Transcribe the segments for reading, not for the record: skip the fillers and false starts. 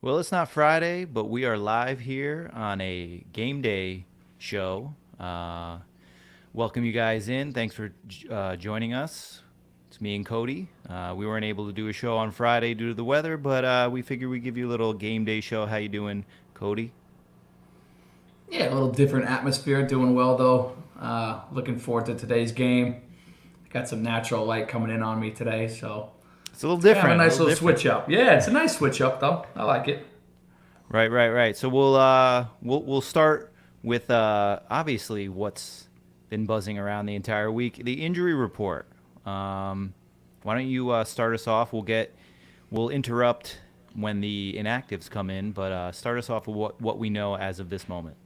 Well, it's not Friday, but we are live here on a game day show. Welcome you guys in. Thanks for joining us. It's me and Cody. We weren't able to do a show on Friday due to the weather, but we figured we'd give you a little game day show. How you doing, Cody? Yeah, a little different atmosphere. Doing well though. Looking forward to today's game. Got some natural light coming in on me today, so It's a little it's kind of a different. A nice little little different. switch up. Yeah, it's a nice switch up though. I like it. Right, right, right. So we'll start with obviously what's been buzzing around the entire week, the injury report. Um, why don't you start us off? We'll interrupt when the inactives come in, but start us off with what we know as of this moment.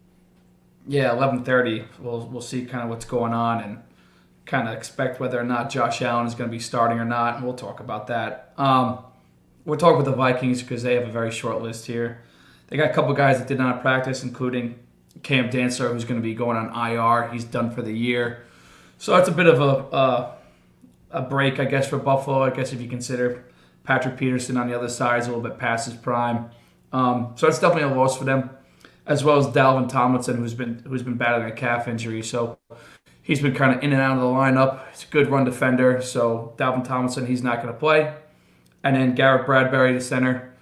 Yeah, 11:30. We'll see kind of what's going on and kind of expect whether or not Josh Allen is going to be starting or not, and we'll talk about that. We'll talk with the Vikings because they have a very short list here. They got a couple guys that did not practice, including Cam Dancer, who's going to be going on IR. He's done for the year. So that's a bit of a break, I guess, for Buffalo. I guess if you consider Patrick Peterson on the other side is a little bit past his prime. So it's definitely a loss for them, as well as Dalvin Tomlinson, who's been battling a calf injury. So he's been kind of in and out of the lineup. He's a good run defender. So Dalvin Tomlinson, he's not going to play. And then Garrett Bradbury, the center,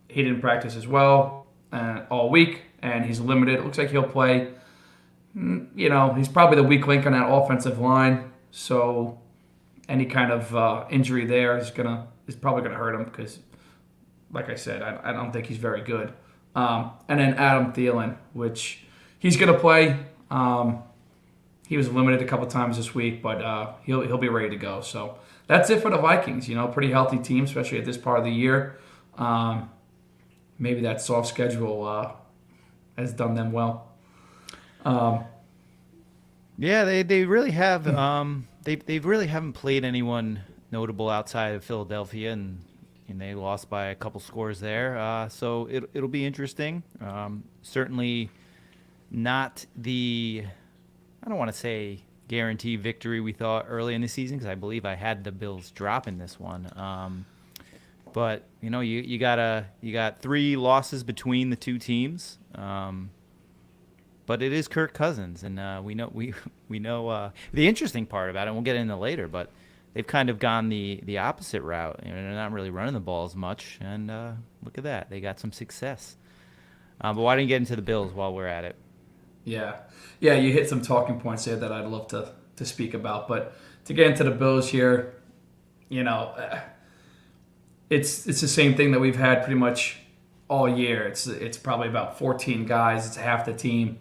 he didn't practice as well all week, and he's limited. It looks like he'll play. He's probably the weak link on that offensive line. So any kind of injury there is probably gonna hurt him because, like I said, I don't think he's very good. And then Adam Thielen, which he's gonna play. He was limited a couple times this week, but he'll be ready to go. So that's it for the Vikings. Pretty healthy team, especially at this part of the year. Maybe that soft schedule has done them well. Um, Yeah, they really have. They really haven't played anyone notable outside of Philadelphia, and they lost by a couple scores there. So it'll be interesting. Certainly not the, I don't want to say guarantee victory we thought early in the season because I believe I had the Bills drop in this one. But you got three losses between the two teams. But it is Kirk Cousins, and we know the interesting part about it. And we'll get into later, but they've kind of gone the opposite route. They're not really running the ball as much, and look at that, they got some success. But why don't you get into the Bills while we're at it? yeah, yeah, you hit some talking points there that I'd love to speak about. But to get into the Bills here, you know, uh, it's the same thing that we've had pretty much all year. It's probably about 14 guys. It's half the team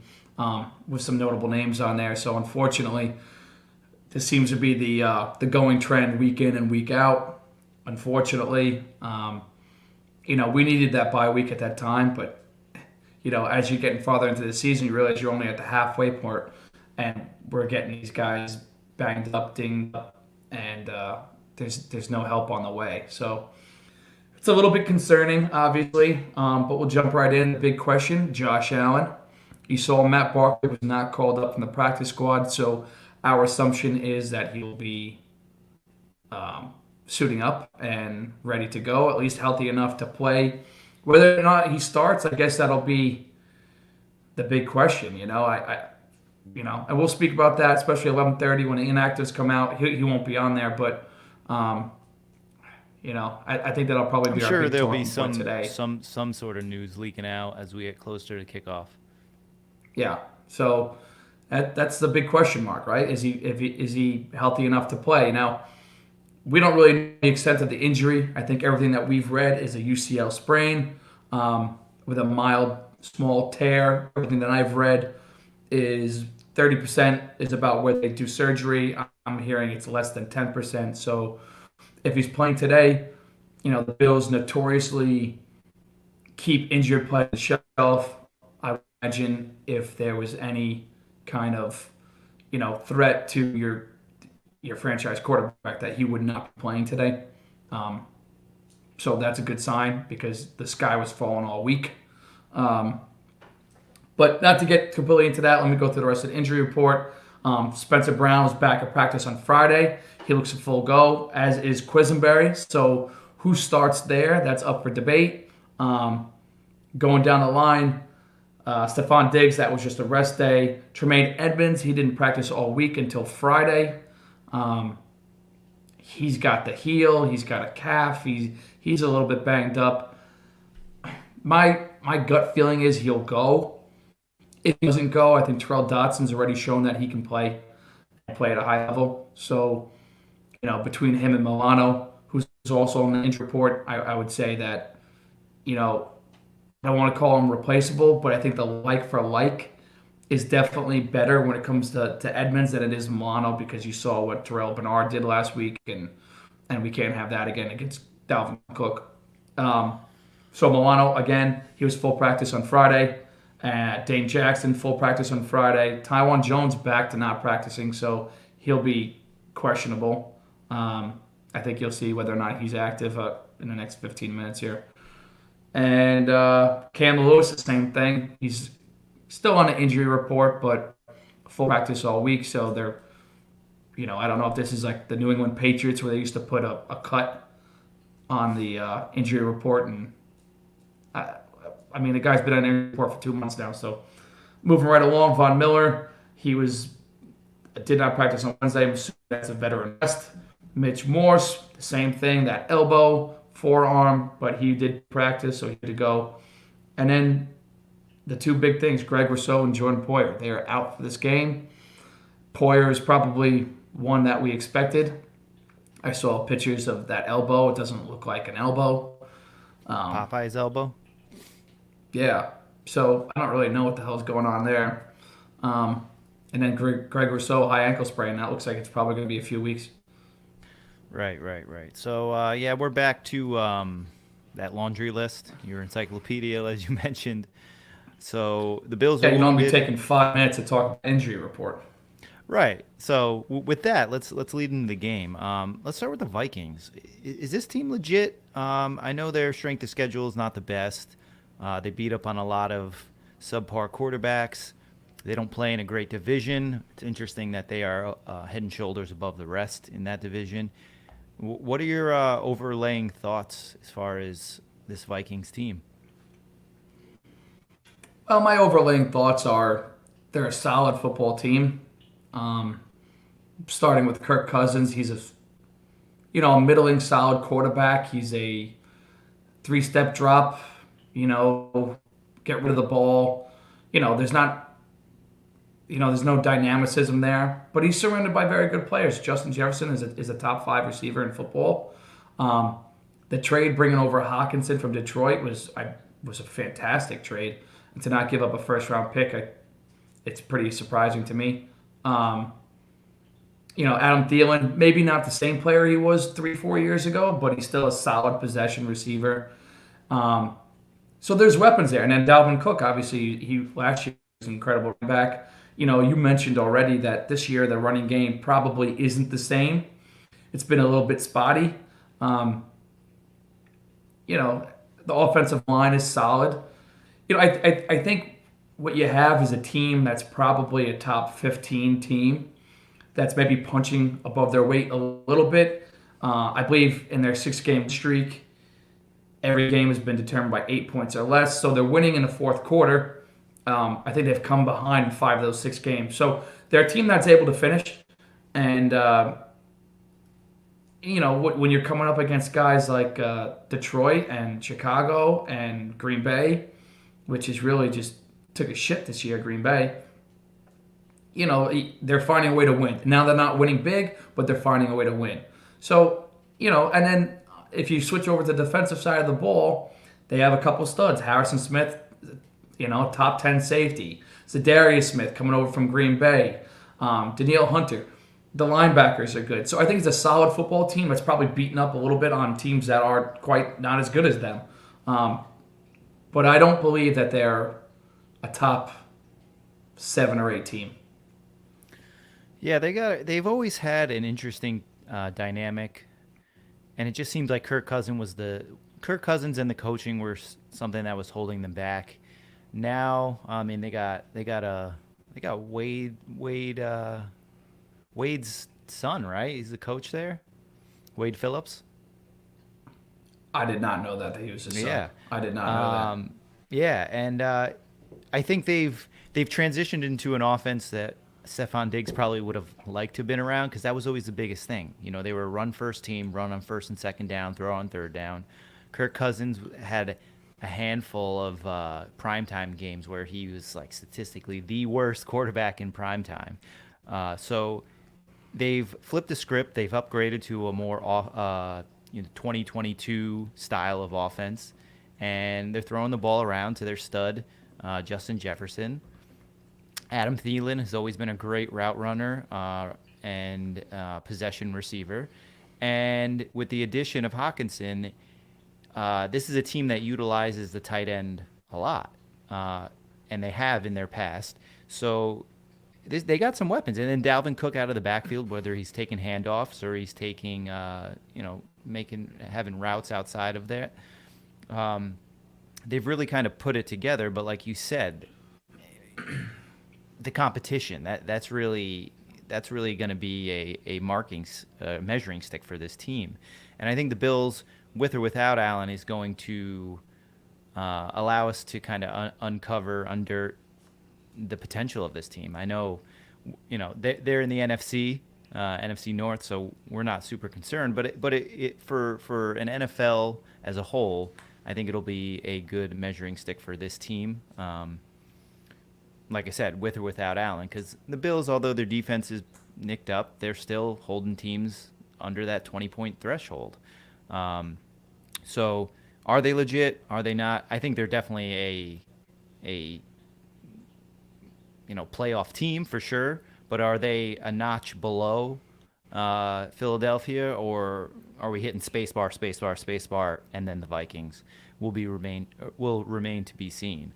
with some notable names on there. So unfortunately, this seems to be the going trend week in and week out. Unfortunately, we needed that bye week at that time, but as you're getting farther into the season, you realize you're only at the halfway point, and we're getting these guys banged up, dinged up, and there's no help on the way. So it's a little bit concerning, obviously, but we'll jump right in. The big question: Josh Allen. You saw Matt Barkley was not called up from the practice squad, so our assumption is that he'll be suiting up and ready to go, at least healthy enough to play. Whether or not he starts, I guess that'll be the big question. And we'll speak about that, especially 11:30 when the inactives come out. He won't be on there, but um, I think that'll probably I'm be our sure big there'll be talking point some today. some some sort of news leaking out as we get closer to kickoff. Yeah. So that's the big question mark, right? Is he healthy enough to play? Now, we don't really know the extent of the injury. I think everything that we've read is a UCL sprain with a mild, small tear. Everything that I've read is 30% is about where they do surgery. I'm hearing it's less than 10%. So if he's playing today, the Bills notoriously keep injured players on the shelf. I would imagine if there was any kind of threat to your franchise quarterback that he would not be playing today. Um, so that's a good sign because the sky was falling all week. Um, but not to get completely into that, let me go through the rest of the injury report. Spencer Brown was back at practice on Friday. He looks a full go, as is Quisenberry. So who starts there? That's up for debate. Going down the line, Stephon Diggs, that was just a rest day. Tremaine Edmonds, he didn't practice all week until Friday. Um, he's got the heel, he's got a calf, he's a little bit banged up. My gut feeling is he'll go. If he doesn't go, I think Terrell Dotson's already shown that he can play at a high level. So, between him and Milano, who's also on the injury report, I would say that, I don't want to call him replaceable, but I think the like for like is definitely better when it comes to Edmonds than it is Milano because you saw what Terrell Bernard did last week, and we can't have that again against Dalvin Cook. So Milano, again, he was full practice on Friday. Dane Jackson, full practice on Friday. Tywan Jones back to not practicing, so he'll be questionable. I think you'll see whether or not he's active in the next 15 minutes here. And Cam Lewis, the same thing. He's still on the injury report, but full practice all week. So they're, I don't know if this is like the New England Patriots where they used to put a cut on the injury report. And I mean, the guy's been on the injury report for 2 months now. So moving right along, Von Miller, did not practice on Wednesday. I'm assuming that's a veteran rest. Mitch Morse, the same thing, that elbow, forearm, but he did practice, so he had to go. And then the two big things, Greg Rousseau and Jordan Poyer, they are out for this game. Poyer is probably one that we expected. I saw pictures of that elbow. It doesn't look like an elbow. Popeye's elbow? Yeah. So I don't really know what the hell's going on there. And then Greg Rousseau, high ankle sprain. That looks like it's probably going to be a few weeks. Right. So, yeah, we're back to that laundry list, your encyclopedia, as you mentioned. So the Bills Yeah, are you know, I'm wounded. taking 5 minutes to talk about injury report. Right. So with that, let's lead into the game. Let's start with the Vikings. Is this team legit? I know their strength of schedule is not the best. They beat up on a lot of subpar quarterbacks. They don't play in a great division. It's interesting that they are head and shoulders above the rest in that division. What are your overlaying thoughts as far as this Vikings team? Well, my overlaying thoughts are they're a solid football team. Um, Starting with Kirk Cousins, he's a middling solid quarterback. He's a three-step drop. Get rid of the ball. There's no dynamicism there, but he's surrounded by very good players. Justin Jefferson is a top 5 receiver in football. The trade bringing over Hawkinson from Detroit was a fantastic trade, and to not give up a first round pick, it's pretty surprising to me. Adam Thielen, maybe not the same player he was 3-4 years ago, but he's still a solid possession receiver. So there's weapons there, and then Dalvin Cook, obviously, he last year was an incredible running back. You mentioned already that this year the running game probably isn't the same. It's been a little bit spotty. The offensive line is solid. I think what you have is a team that's probably a top 15 team that's maybe punching above their weight a little bit. I believe in their 6-game streak, every game has been determined by 8 points or less. So they're winning in the fourth quarter. I think they've come behind in 5 of those 6 games. So they're a team that's able to finish. And, when you're coming up against guys like Detroit and Chicago and Green Bay, which is really just took a shit this year, Green Bay, they're finding a way to win. Now they're not winning big, but they're finding a way to win. So, and then if you switch over to the defensive side of the ball, they have a couple studs. Harrison Smith, top 10 safety. Zadarius Smith coming over from Green Bay. Danielle Hunter. The linebackers are good. So I think it's a solid football team that's probably beaten up a little bit on teams that are quite not as good as them. But I don't believe that they're a top 7 or 8 team. Yeah, they've always had an interesting dynamic, and it just seems like Kirk Cousins and the coaching were something that was holding them back. Now, I mean, they got Wade's son, right? He's the coach there, Wade Phillips. I did not know that he was a Yeah. sub. I did not know that. Um, yeah, and I think they've transitioned into an offense that Stephon Diggs probably would have liked to have been around because that was always the biggest thing. You know, they were a run first team, run on first and second down, throw on third down. Kirk Cousins had a handful of primetime games where he was like statistically the worst quarterback in primetime. So they've flipped the script. They've upgraded to a more 2022 style of offense, and they're throwing the ball around to their stud, Justin Jefferson. Adam Thielen has always been a great route runner and possession receiver. And with the addition of Hawkinson, this is a team that utilizes the tight end a lot, and they have in their past. So they got some weapons. And then Dalvin Cook out of the backfield, whether he's taking handoffs or he's taking, having routes outside of that. They've really kind of put it together. But like you said, the competition that's really going to be a measuring stick for this team, and I think the Bills, with or without Allen, is going to allow us to kind of uncover under the potential of this team. I know, they're in the NFC North, so we're not super concerned. But for an NFL as a whole, I think it'll be a good measuring stick for this team. Like I said, with or without Allen, because the Bills, although their defense is nicked up, they're still holding teams under that 20-point threshold. So, are they legit? Are they not? I think they're definitely a playoff team for sure. But are they a notch below Philadelphia, or are we hitting spacebar, spacebar, spacebar, and then the Vikings will remain to be seen.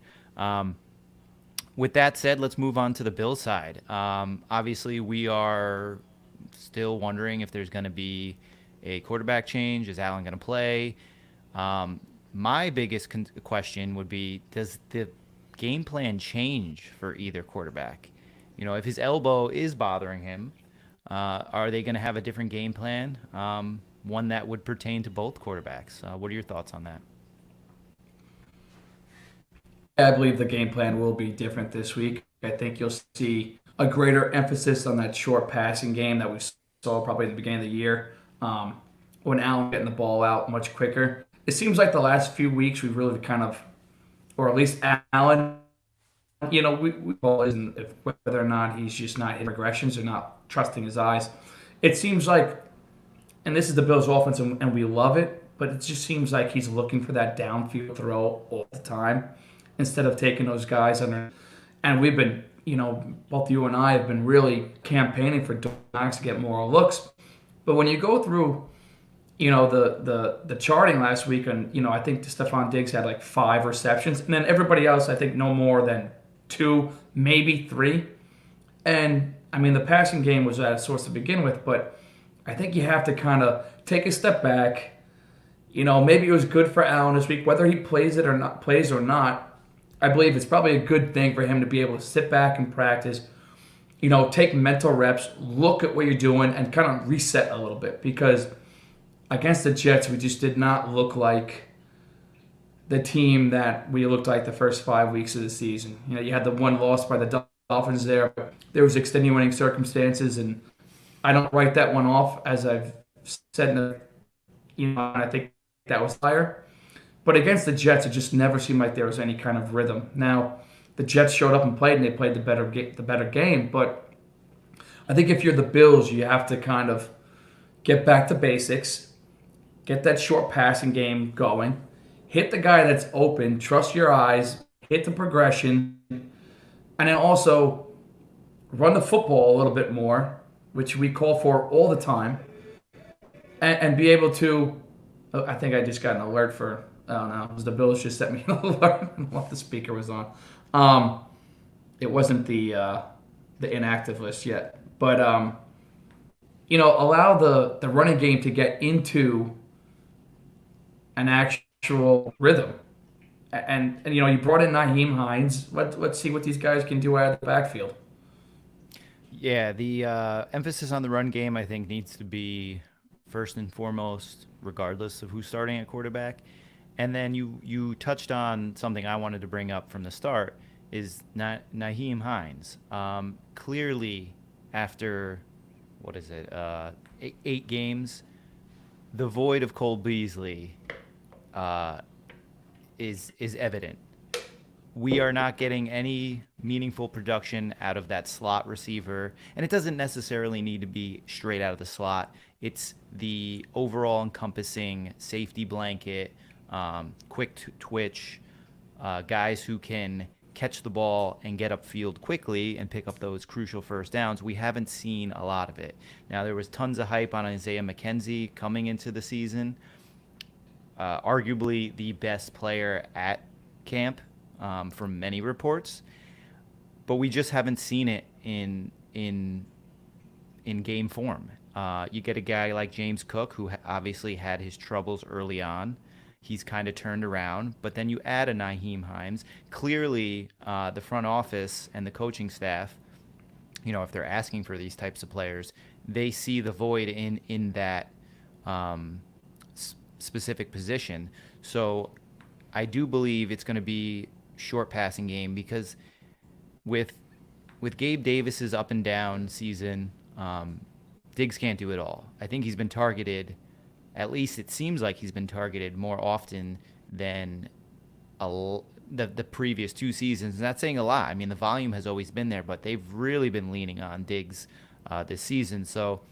With that said, let's move on to the Bills side. Obviously, we are still wondering if there's going to be a quarterback change. Is Allen going to play? My biggest question would be, does the game plan change for either quarterback? If his elbow is bothering him, are they going to have a different game plan? One that would pertain to both quarterbacks. What are your thoughts on that? I believe the game plan will be different this week. I think you'll see a greater emphasis on that short passing game that we saw probably at the beginning of the year, when Allen getting the ball out much quicker. It seems like the last few weeks we've really kind of, or at least Allen, we ball isn't if whether or not he's just not hitting regressions or not trusting his eyes. It seems like, and this is the Bills' offense, and we love it, but it just seems like he's looking for that downfield throw all the time instead of taking those guys under. And we've been, both you and I have been really campaigning for Knox to get more looks. But when you go through, the charting last week, and I think Stephon Diggs had like 5 receptions, and then everybody else I think no more than 2, maybe 3. And I mean the passing game was at a source to begin with, but I think you have to kind of take a step back. Maybe it was good for Allen this week, whether he plays or not. I believe it's probably a good thing for him to be able to sit back and practice, take mental reps, look at what you're doing, and kind of reset a little bit. Because against the Jets, we just did not look like the team that we looked like the first 5 weeks of the season. You had the one loss by the Dolphins there. There was extenuating circumstances, and I don't write that one off, as I've said I think that was higher. But against the Jets, it just never seemed like there was any kind of rhythm. Now, the Jets showed up and played, and they played the better game. But I think if you're the Bills, you have to kind of get back to basics, get that short passing game going, hit the guy that's open, trust your eyes, hit the progression, and then also run the football a little bit more, which we call for all the time, and be able to. I think I just got an alert for. I don't know. It was the Bills just sent me an alert what the speaker was on. It wasn't the inactive list yet, but allow the running game to get into an actual rhythm. And you brought in Naheem Hines. Let's see what these guys can do out of the backfield. Yeah, the emphasis on the run game, I think, needs to be first and foremost, regardless of who's starting at quarterback. And then you touched on something I wanted to bring up from the start is Naheem Hines. Clearly, after what is it, 8 games, the void of Cole Beasley is evident. We are not getting any meaningful production out of that slot receiver, and it doesn't necessarily need to be straight out of the slot. It's the overall encompassing safety blanket, quick twitch, guys who can catch the ball and get upfield quickly and pick up those crucial first downs. We haven't seen a lot of it. Now, there was tons of hype on Isaiah McKenzie coming into the season, arguably the best player at camp from many reports, but we just haven't seen it in game form. You get a guy like James Cook, who obviously had his troubles early on. He's kind of turned around, but then you add a Naheem Hines. Clearly, the front office and the coaching staff, if they're asking for these types of players, they see the void in that specific position. So I do believe it's going to be short passing game because with Gabe Davis's up and down season, Diggs can't do it all. I think he's been targeted. At least it seems like he's been targeted more often than the previous 2 seasons. Not saying a lot. I mean, the volume has always been there, but they've really been leaning on Diggs this season. So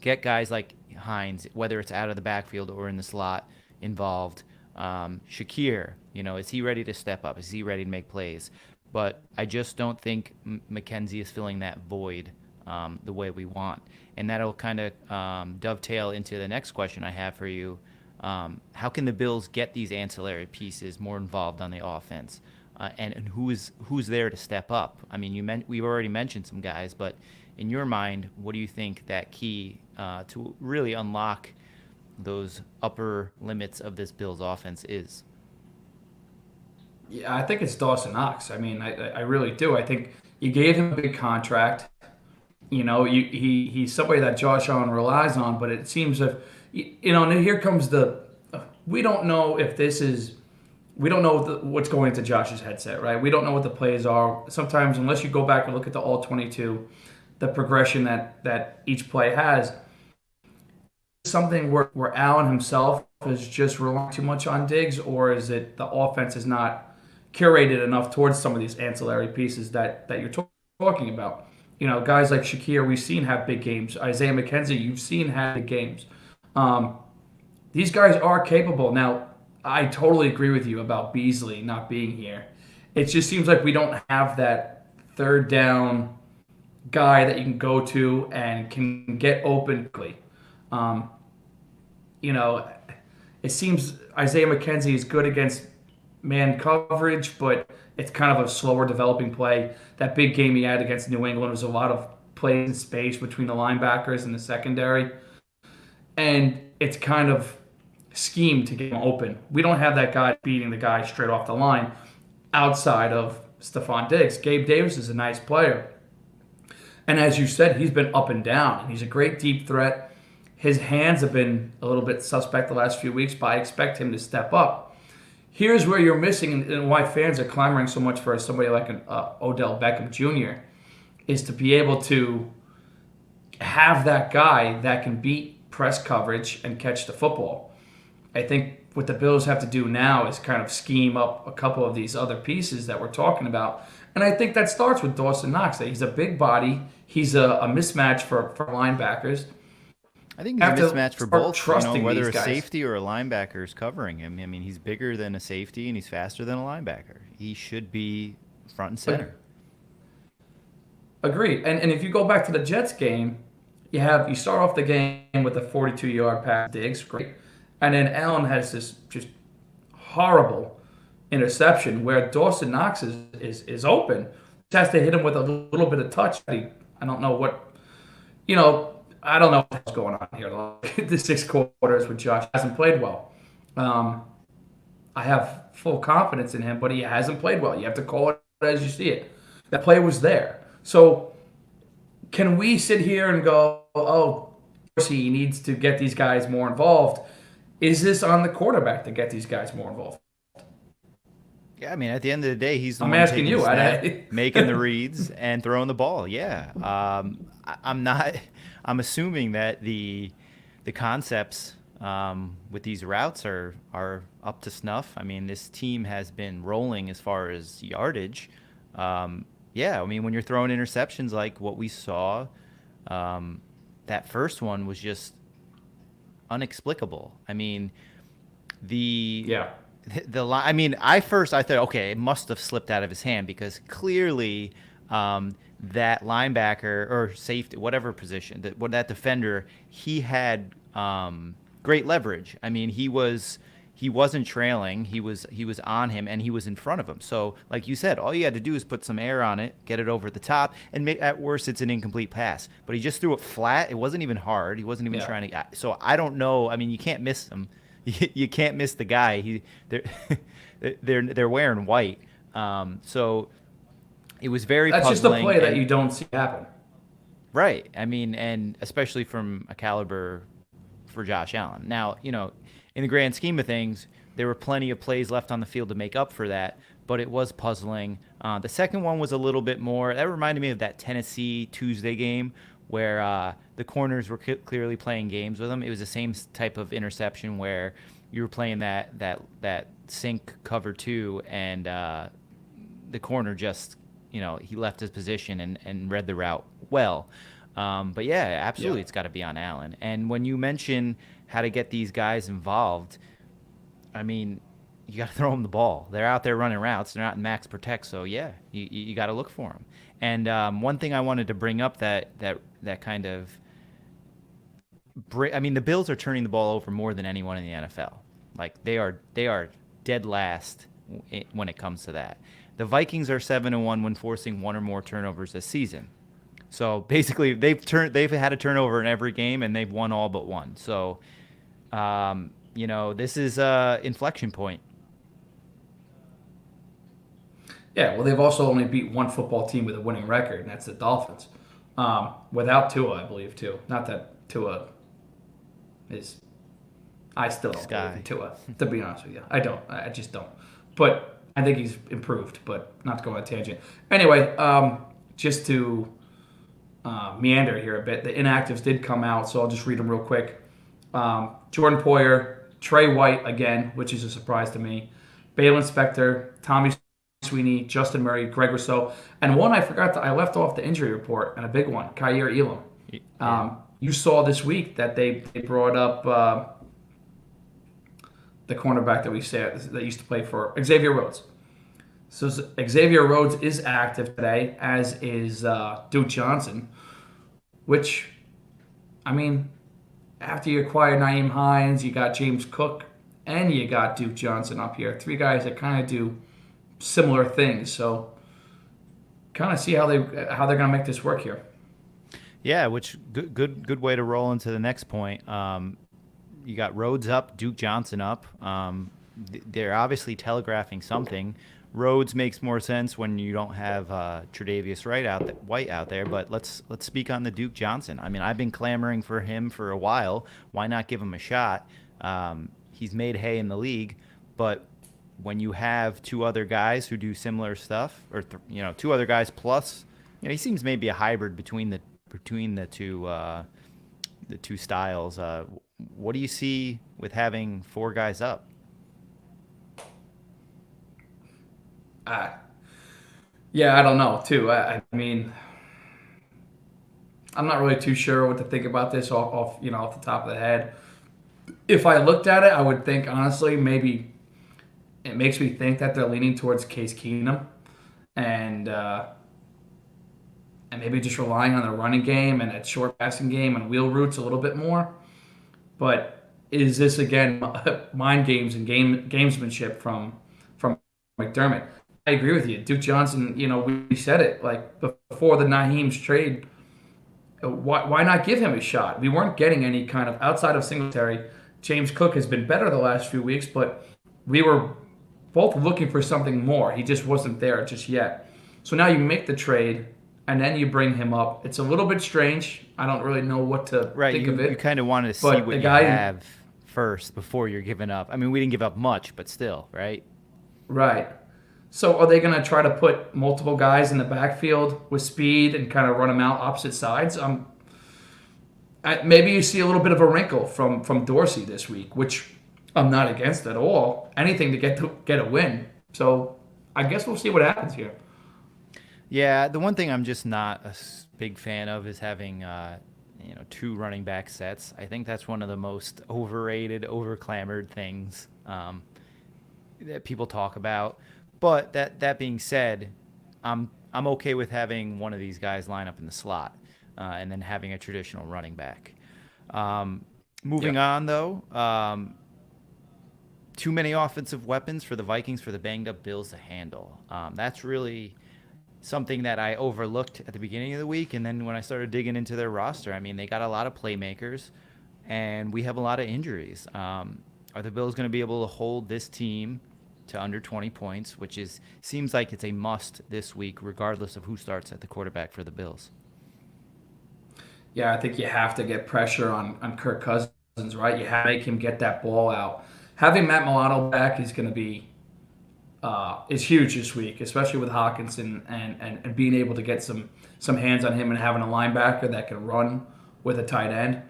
get guys like Hines, whether it's out of the backfield or in the slot, involved. Shakir, is he ready to step up? Is he ready to make plays? But I just don't think McKenzie is filling that void the way we want. And that'll kind of dovetail into the next question I have for you. How can the Bills get these ancillary pieces more involved on the offense? And who's there to step up? I mean, we've already mentioned some guys, but in your mind, what do you think that key to really unlock those upper limits of this Bills offense is? Yeah, I think it's Dawson Knox. I mean, I really do. I think you gave him a big contract. He's somebody that Josh Allen relies on, but it seems and then here comes we don't know if this is, we don't know what's going into Josh's headset, right? We don't know what the plays are. Sometimes, unless you go back and look at the all 22, the progression that each play has, something where Allen himself is just relying too much on Diggs, or is it the offense is not curated enough towards some of these ancillary pieces that you're talking about? Guys like Shakir, we've seen have big games. Isaiah McKenzie, you've seen have big games. These guys are capable. Now, I totally agree with you about Beasley not being here. It just seems like we don't have that third down guy that you can go to and can get open quickly. It seems Isaiah McKenzie is good against man coverage, but it's kind of a slower developing play. That big game he had against New England was a lot of plays in space between the linebackers and the secondary. And it's kind of schemed to get him open. We don't have that guy beating the guy straight off the line outside of Stephon Diggs. Gabe Davis is a nice player. And as you said, he's been up and down. He's a great deep threat. His hands have been a little bit suspect the last few weeks, but I expect him to step up. Here's where you're missing, and why fans are clamoring so much for somebody like an Odell Beckham Jr., is to be able to have that guy that can beat press coverage and catch the football. I think what the Bills have to do now is kind of scheme up a couple of these other pieces that we're talking about. And I think that starts with Dawson Knox. He's a big body. He's a mismatch for linebackers. I think he's a mismatch for both, whether a guys. Safety or a linebacker is covering him. I mean, he's bigger than a safety and he's faster than a linebacker. He should be front and center. Agreed. And if you go back to the Jets game, you start off the game with a 42-yard pass, Diggs, great. And then Allen has this just horrible interception where Dawson Knox is open. Just has to hit him with a little bit of touch. I don't know I don't know what's going on here. Like, the 6 quarters with Josh hasn't played well. I have full confidence in him, but he hasn't played well. You have to call it as you see it. That play was there. So can we sit here and go, oh, he needs to get these guys more involved. Is this on the quarterback to get these guys more involved? Yeah, I mean, at the end of the day, he's the I'm one asking taking the you. snap, making the reads, and throwing the ball. Yeah, I'm not. I'm assuming that the concepts with these routes are up to snuff. I mean, this team has been rolling as far as yardage. Yeah, I mean, when you're throwing interceptions like what we saw, that first one was just unexplicable. I mean, the Yeah. the line. I mean, I thought, okay, it must have slipped out of his hand because clearly that linebacker or safety, whatever position, that defender, he had great leverage. I mean, he wasn't trailing. He was on him and he was in front of him. So, like you said, all you had to do is put some air on it, get it over the top, and at worst, it's an incomplete pass. But he just threw it flat. It wasn't even hard. He wasn't even trying to. So I don't know. I mean, you can't miss him. You can't miss the guy. They're wearing white. So it was very That's just a puzzling. play that you don't see happen. Right. I mean, and especially from a caliber for Josh Allen. Now, in the grand scheme of things, there were plenty of plays left on the field to make up for that, but it was puzzling. The second one was a little bit more. That reminded me of that Tennessee Tuesday game where the corners were clearly playing games with him. It was the same type of interception where you were playing that sink cover two, and the corner just, he left his position and read the route well. But yeah, absolutely, It's got to be on Allen. And when you mention how to get these guys involved, I mean, you got to throw them the ball. They're out there running routes. They're not in max protect. So yeah, you got to look for them. And one thing I wanted to bring up that kind of, I mean, the Bills are turning the ball over more than anyone in the NFL. Like they are dead last when it comes to that. The Vikings are 7-1 when forcing one or more turnovers this season. So basically, they've had a turnover in every game and they've won all but one. So, this is a inflection point. Yeah, well, they've also only beat one football team with a winning record, and that's the Dolphins. Without Tua, I believe, too. Not that Tua is... I still don't believe in Tua, to be honest with you. I don't. I just don't. But I think he's improved, but not to go on a tangent. Anyway, just to meander here a bit, the inactives did come out, so I'll just read them real quick. Jordan Poyer, Trey White again, which is a surprise to me, Balin Spector, Tommy Sweeney, Justin Murray, Greg Rousseau, and one I left off the injury report, and a big one, Kaiir Elam. Yeah. You saw this week that they brought up the cornerback that used to play for Xavier Rhodes. So Xavier Rhodes is active today, as is Duke Johnson, which, I mean, after you acquire Nyheim Hines, you got James Cook, and you got Duke Johnson up here. Three guys that kind of do similar things. So kind of see how they're going to make this work here. Yeah, which good way to roll into the next point. You got Rhodes up, Duke Johnson up. They're obviously telegraphing something. Rhodes makes more sense when you don't have Tre'Davious White out there, but let's speak on the Duke Johnson. I mean, I've been clamoring for him for a while. Why not give him a shot? He's made hay in the league, but when you have two other guys who do similar stuff, or two other guys plus, he seems maybe a hybrid between the two styles. What do you see with having four guys up? Yeah, I don't know, too. I mean, I'm not really too sure what to think about this off the top of the head. If I looked at it, I would think, honestly, maybe it makes me think that they're leaning towards Case-Keenum and maybe just relying on the running game and that short passing game and wheel routes a little bit more. But is this, again, mind games and gamesmanship from McDermott? I agree with you. Duke Johnson, we said it, like, before the Nyheim's trade, why not give him a shot? We weren't getting any kind of, outside of Singletary, James Cook has been better the last few weeks, but we were both looking for something more. He just wasn't there just yet. So now you make the trade. and then you bring him up. It's a little bit strange. I don't really know what to Right. think of You it. kind of wanted to see But what the you guy, have first before you're giving up. I mean, we didn't give up much, but still, right? right. So are they going to try to put multiple guys in the backfield with speed and kind of run them out opposite sides? Maybe you see a little bit of a wrinkle from Dorsey this week, which I'm not against at all. Anything to get a win. So I guess we'll see what happens here. Yeah, the one thing I'm just not a big fan of is having two running back sets. I think that's one of the most overrated, overclamored things that people talk about. But that being said, I'm okay with having one of these guys line up in the slot and then having a traditional running back. Um, Moving Yeah. on though, too many offensive weapons for the Vikings for the banged up Bills to handle. That's really something that I overlooked at the beginning of the week. And then when I started digging into their roster, I mean, they got a lot of playmakers and we have a lot of injuries. Are the Bills going to be able to hold this team to under 20 points, which seems like it's a must this week, regardless of who starts at the quarterback for the Bills? Yeah, I think you have to get pressure on Kirk Cousins, right? You have to make him get that ball out. Having Matt Milano back is going to be is huge this week, especially with Hawkinson and being able to get some hands on him and having a linebacker that can run with a tight end.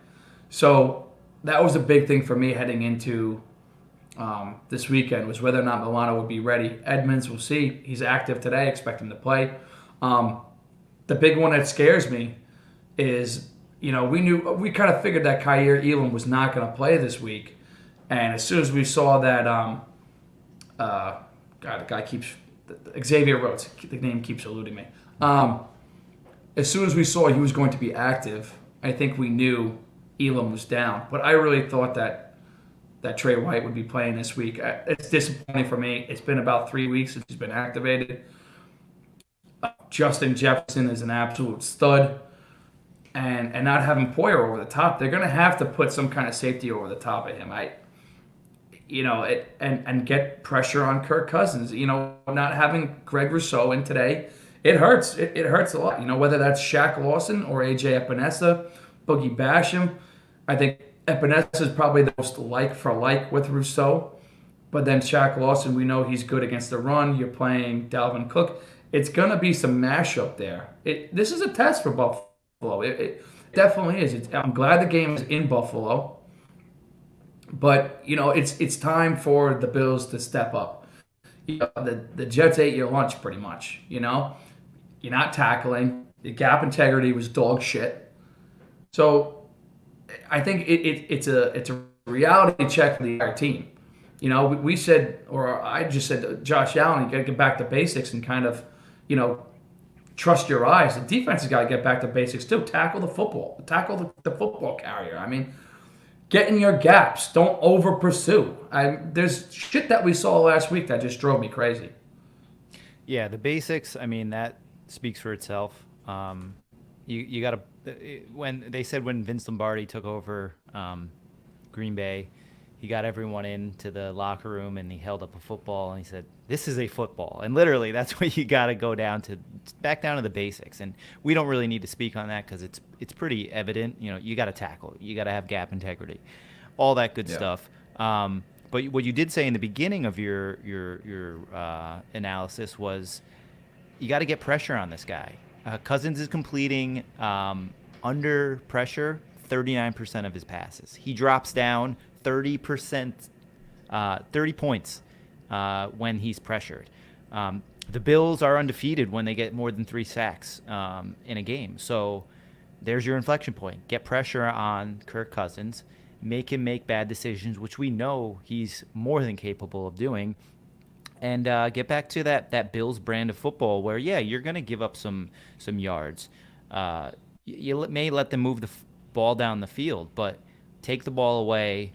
So that was a big thing for me heading into this weekend was whether or not Milano would be ready. Edmonds, we'll see. He's active today. Expect him to play. Um, the big one that scares me is we kind of figured that Kyer Elam was not going to play this week, and as soon as we saw that God, the guy keeps Xavier Rhodes. The name keeps eluding me. As soon as we saw he was going to be active, I think we knew Elam was down. But I really thought that Trey White would be playing this week. It's disappointing for me. It's been about 3 weeks since he's been activated. Justin Jefferson is an absolute stud. And not having Poyer over the top, they're going to have to put some kind of safety over the top of him. And get pressure on Kirk Cousins. Not having Greg Rousseau in today, it hurts. It hurts a lot. Whether that's Shaq Lawson or AJ Epinesa, Boogie Basham. I think Epinesa is probably the most like for like with Rousseau. But then Shaq Lawson, we know he's good against the run. You're playing Dalvin Cook. It's going to be some mashup there. This is a test for Buffalo. It definitely is. I'm glad the game is in Buffalo. But it's time for the Bills to step up. The Jets ate your lunch pretty much. You're not tackling. The gap integrity was dog shit. So I think it's a reality check for the entire team. We said, or I just said, Josh Allen, you got to get back to basics and kind of, trust your eyes. The defense has got to get back to basics too. Tackle the football. Tackle the football carrier. I mean, get in your gaps. Don't over pursue. There's shit that we saw last week that just drove me crazy. Yeah, the basics, I mean, that speaks for itself. You got to, when Vince Lombardi took over Green Bay, he got everyone into the locker room and he held up a football and he said, "This is a football." And literally, that's what you got to go back down to the basics. And we don't really need to speak on that because it's pretty evident. You got to tackle, you got to have gap integrity, all that good stuff. But what you did say in the beginning of your analysis was you got to get pressure on this guy. Cousins is completing under pressure 39% of his passes. He drops down 30%, 30 points when he's pressured. The Bills are undefeated when they get more than 3 sacks in a game. So there's your inflection point. Get pressure on Kirk Cousins. Make him make bad decisions, which we know he's more than capable of doing. And get back to that Bills brand of football where, yeah, you're going to give up some yards. You may let them move the ball down the field, but take the ball away,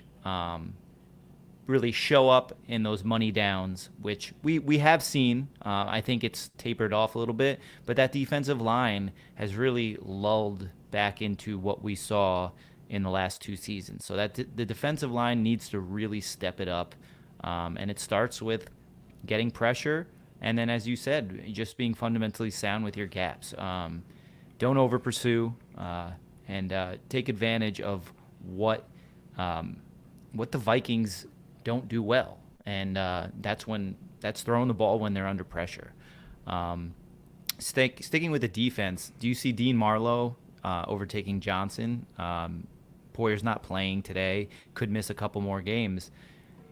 really show up in those money downs, which we have seen. I think it's tapered off a little bit, but that defensive line has really lulled back into what we saw in the last 2 seasons. So that the defensive line needs to really step it up, and it starts with getting pressure And then, as you said, just being fundamentally sound with your gaps. Don't over pursue, and take advantage of what what the Vikings don't do well, and that's throwing the ball when they're under pressure. Um, Sticking with the defense, do you see Dean Marlowe overtaking Johnson? Poyer's not playing today, could miss a couple more games.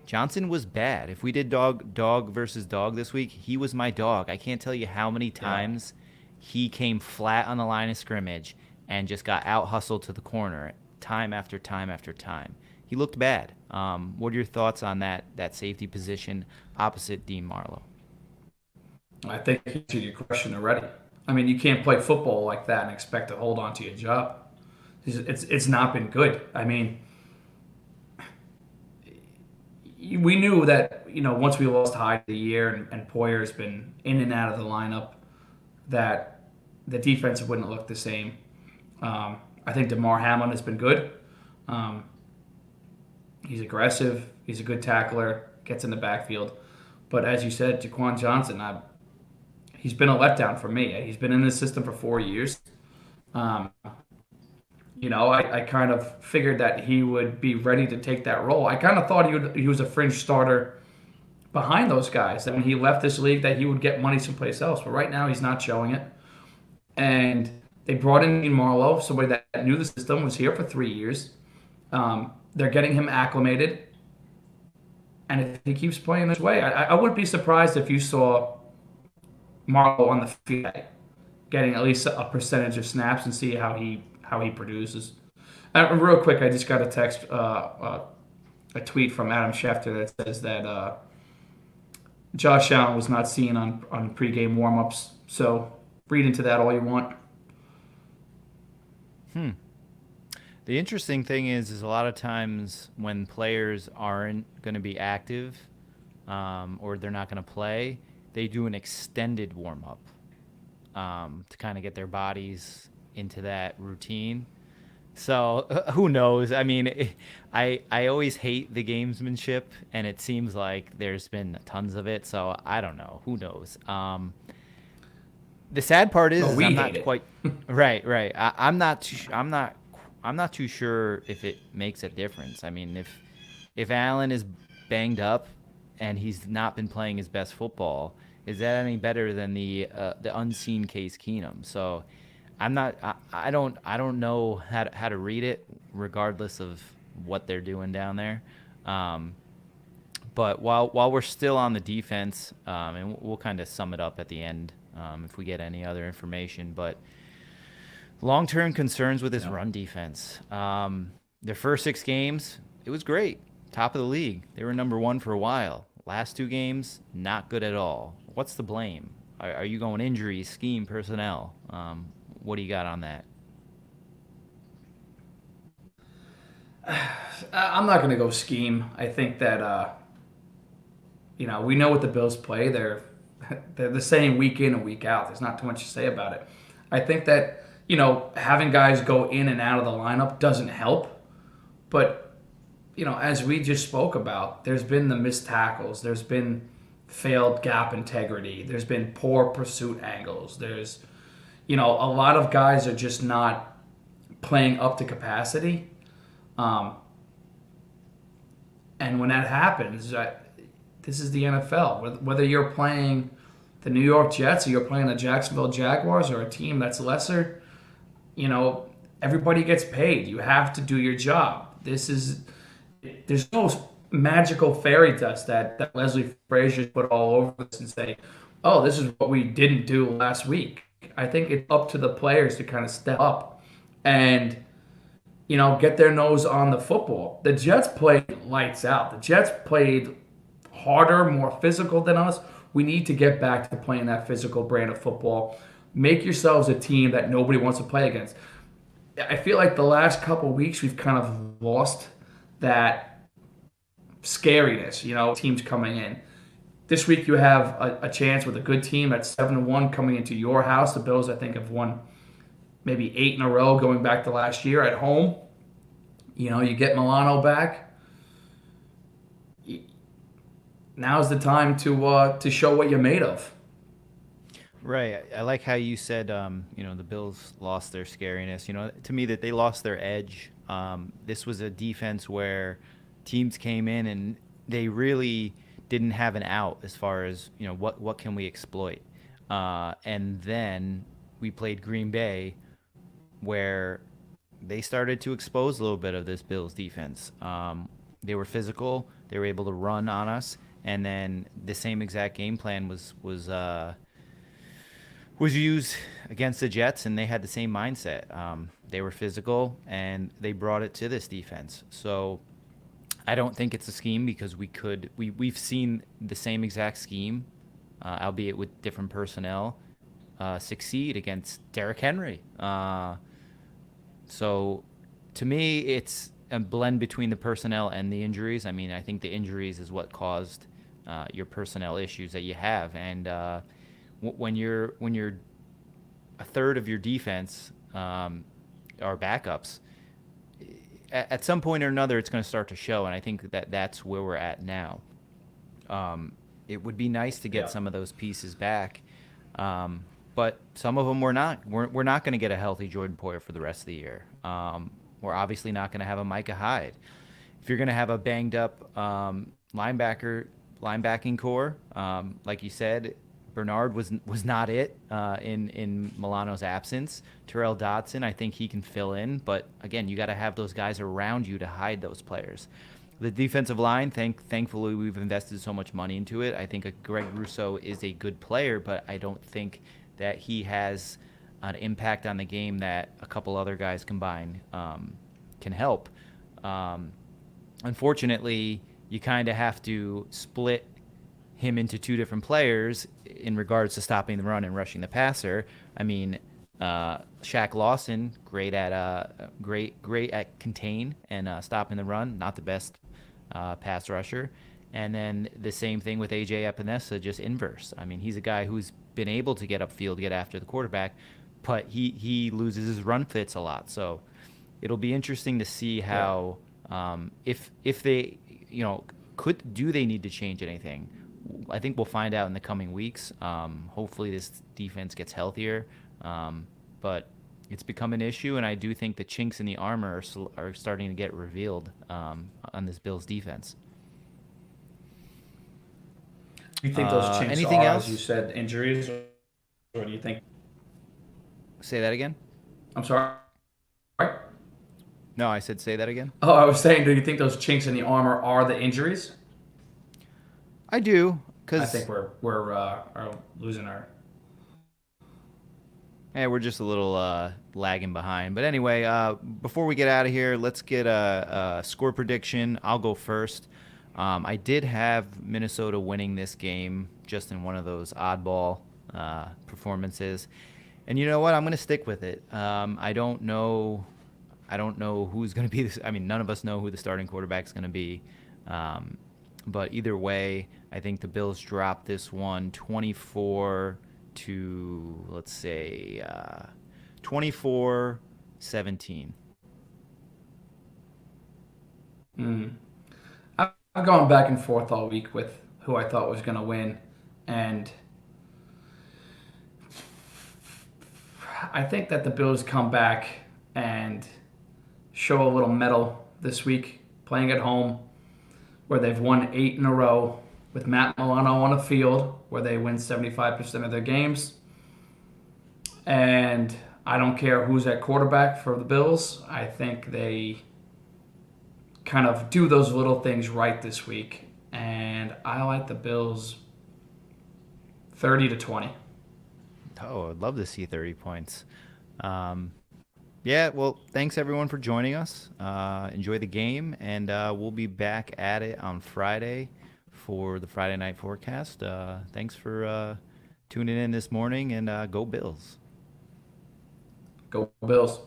Johnson was bad. If we did dog versus dog this week, he was my dog. I can't tell you how many Yeah. times he came flat on the line of scrimmage and just got out hustled to the corner time after time after time. He looked bad. What are your thoughts on that safety position opposite Dean Marlowe? I think you answered your question already. I mean, you can't play football like that and expect to hold on to your job. It's not been good. I mean, we knew that once we lost Hyde the year and Poyer's been in and out of the lineup, that the defense wouldn't look the same. I think DeMar Hamlin has been good. Um, he's aggressive. He's a good tackler. Gets in the backfield. But as you said, Jaquan Johnson, he's been a letdown for me. He's been in the system for 4 years. Um, I kind of figured that he would be ready to take that role. I kind of thought he was a fringe starter behind those guys. That when he left this league, that he would get money someplace else. But right now, he's not showing it. And they brought in Dean Marlowe, somebody that knew the system, was here for 3 years. They're getting him acclimated. And if he keeps playing this way, I wouldn't be surprised if you saw Marlowe on the field, getting at least a percentage of snaps and see how he produces. Real quick, I just got a text, a tweet from Adam Schefter that says that Josh Allen was not seen on pregame warmups. So read into that all you want. The interesting thing is a lot of times when players aren't going to be active, or they're not going to play, they do an extended warm up to kind of get their bodies into that routine. So who knows? I mean, I always hate the gamesmanship, and it seems like there's been tons of it. So I don't know. Who knows? The sad part is, No, is we I'm hate not it. quite right. Right. I'm not too sure if it makes a difference. I mean, if Allen is banged up and he's not been playing his best football, is that any better than the unseen Case-Keenum? So I don't know how to read it, regardless of what they're doing down there. But while we're still on the defense, and we'll kind of sum it up at the end, if we get any other information, but long-term concerns with his run defense. Their first 6 games, it was great, top of the league. They were number one for a while. Last 2 games, not good at all. What's the blame? Are you going injuries, scheme, personnel? What do you got on that? I'm not going to go scheme. I think that we know what the Bills play. They're the same week in and week out. There's not too much to say about it. I think that having guys go in and out of the lineup doesn't help. But as we just spoke about, there's been the missed tackles. There's been failed gap integrity. There's been poor pursuit angles. There's a lot of guys are just not playing up to capacity. And when that happens, this is the NFL. Whether you're playing the New York Jets or you're playing the Jacksonville Jaguars or a team that's lesser, everybody gets paid. You have to do your job. There's no magical fairy dust that Leslie Frazier put all over us and say, oh, this is what we didn't do last week. I think it's up to the players to kind of step up and get their nose on the football. The Jets played lights out. The Jets played harder, more physical than us. We need to get back to playing that physical brand of football. Make yourselves a team that nobody wants to play against. I feel like the last couple of weeks we've kind of lost that scariness, teams coming in. This week you have a chance with a good team at 7-1 coming into your house. The Bills, I think, have won maybe 8 in a row going back to last year at home. You get Milano back. Now's the time to show what you're made of. Right. I like how you said, the Bills lost their scariness. To me, that they lost their edge. This was a defense where teams came in and they really didn't have an out as far as, what can we exploit. And then we played Green Bay, where they started to expose a little bit of this Bills defense. They were physical. They were able to run on us, and then the same exact game plan was used against the Jets, and they had the same mindset. They were physical, and they brought it to this defense. So I don't think it's a scheme because we've seen the same exact scheme, albeit with different personnel, succeed against Derrick Henry. So to me, it's a blend between the personnel and the injuries. I mean, I think the injuries is what caused your personnel issues that you have, and when you're a third of your defense are backups, at some point or another, it's going to start to show, and I think that that's where we're at now. It would be nice to get Yeah. some of those pieces back, but some of them we're not. We're not going to get a healthy Jordan Poyer for the rest of the year. We're obviously not going to have a Micah Hyde. If you're going to have a banged up linebacking core, like you said, Bernard was not it in Milano's absence. Terrell Dodson, I think he can fill in, but again, you got to have those guys around you to hide those players. The defensive line, thankfully, we've invested so much money into it. I think Greg Rousseau is a good player, but I don't think that he has an impact on the game that a couple other guys combined can help. Um, Unfortunately, you kind of have to split him into two different players in regards to stopping the run and rushing the passer. I mean, Shaq Lawson, great at contain and stopping the run, not the best pass rusher. And then the same thing with AJ Epinesa, just inverse. I mean, he's a guy who's been able to get upfield, get after the quarterback, but he loses his run fits a lot. So it'll be interesting to see Yeah. how if they do they need to change anything. I think we'll find out in the coming weeks. Hopefully this defense gets healthier, but it's become an issue, and I do think the chinks in the armor are starting to get revealed on this Bills defense. Do you think those chinks Anything are, as you else? said, injuries, or do you think? Say that again. I'm sorry. No, I said say that again. Oh, I was saying, do you think those chinks in the armor are the injuries? I do, I think because we're are losing our. we're just a little lagging behind. But anyway, before we get out of here, let's get a score prediction. I'll go first. I did have Minnesota winning this game just in one of those oddball performances. And you know what? I'm going to stick with it. I don't know. I don't know who's going to be this. I mean, none of us know who the starting quarterback is going to be. Um, but either way, I think the Bills drop this one 24 to, let's say, 24-17. Mm. I've gone back and forth all week with who I thought was going to win, and I think that the Bills come back and show a little mettle this week, playing at home, where they've won 8 in a row with Matt Milano on the field, where they win 75% of their games. And I don't care who's at quarterback for the Bills. I think they kind of do those little things right this week. And I like the Bills 30-20. Oh, I'd love to see 30 points. Um, yeah, well, thanks everyone for joining us. Enjoy the game, and we'll be back at it on Friday for the Friday night forecast. Thanks for tuning in this morning, and go Bills. Go Bills.